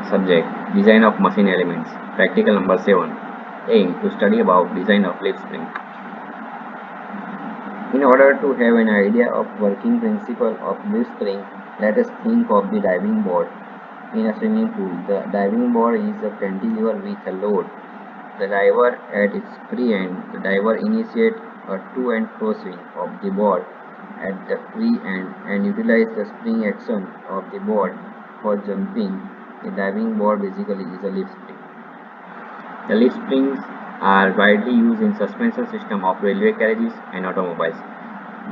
Subject: Design of machine elements. Practical number 7. Aim: to study about design of leaf spring. In order to have an idea of working principle of leaf spring, let us think of the diving board in a swimming pool. The diving board is a cantilever with a load. The diver at its free end, the diver initiates a to and fro swing of the board at the free end and utilizes the spring action of the board for jumping. A diving board basically is a leaf spring. The leaf springs are widely used in suspension system of railway carriages and automobiles,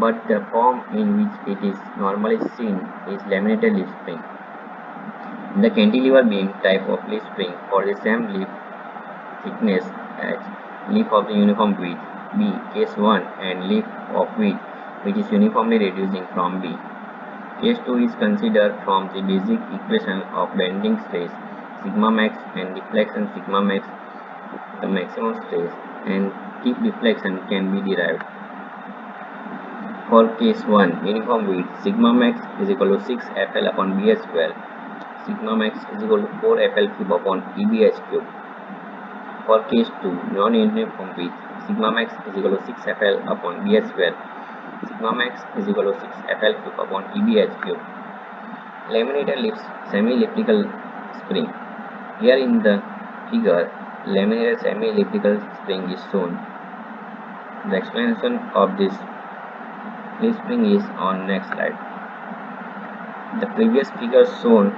but the form in which it is normally seen is laminated leaf spring. The cantilever beam type of leaf spring for the same leaf thickness as leaf of the uniform width B, case 1, and leaf of width which is uniformly reducing from B. Case 2 is considered from the basic equation of bending stress sigma max and deflection sigma max. The maximum stress and tip deflection can be derived. For case 1, uniform width sigma max is equal to 6 FL upon BH square. Sigma max is equal to 4 FL cube upon EBH cube. For case 2, non-uniform width, sigma max is equal to 6 FL upon BH square. Sigma max is equal to 6 FL cube upon EBH cube. Laminated leaf semi-elliptical spring. Here in the figure, laminated semi-elliptical spring is shown. The explanation of this leaf spring is on next slide. The previous figure shows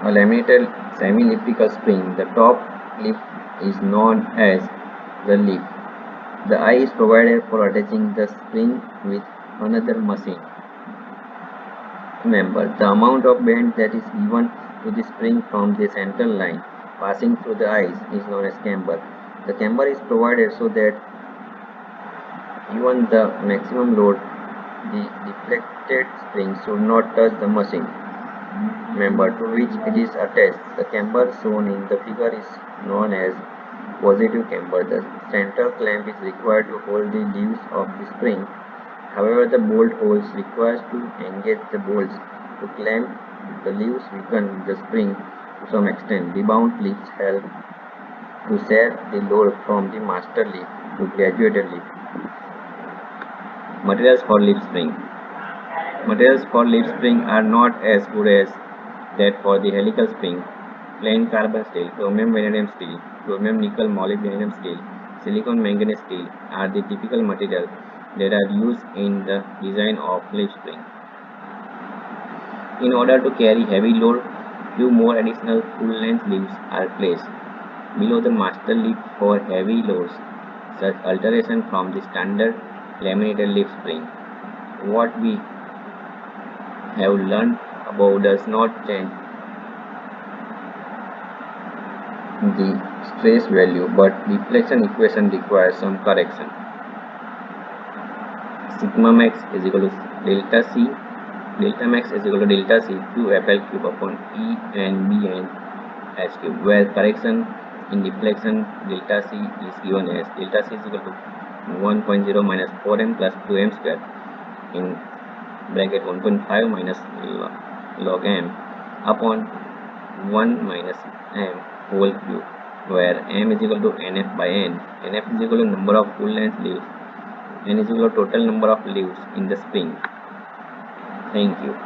a laminated semi-elliptical spring. The top leaf is known as the leaf. The eye is provided for attaching the spring with another machine. Remember, the amount of bend that is given to the spring from the central line passing through the eyes is known as camber. The camber is provided so that given the maximum load, the deflected spring should not touch the machine member to which it is attached. The camber shown in the figure is known as positive camber. The central clamp is required to hold the leaves of the spring. However, the bolt holes required to engage the bolts to clamp the leaves weaken the spring to some extent. Rebound leaves help to share the load from the master leaf to graduated leaf. Materials for leaf spring. Materials for leaf spring are not as good as that for the helical spring. Plain carbon steel, chromium vanadium steel, chromium nickel molybdenum steel, silicon manganese steel are the typical materials that are used in the design of leaf spring. In order to carry heavy load, few more additional full-length leaves are placed below the master leaf for heavy loads. Such alteration from the standard laminated leaf spring. What we have learned above does not change the stress value, but deflection equation requires some correction. Sigma max is equal to delta C. Delta max is equal to delta C Q FL cube upon E and B and H cube, where correction in deflection delta C is given as delta C is equal to 1.0 minus 4m plus 2m square in bracket 1.5 minus log m upon 1 minus m whole cube, where m is equal to nf by n. Nf is equal to number of full length leaves. N is equal to total number of leaves in the spring. Thank you.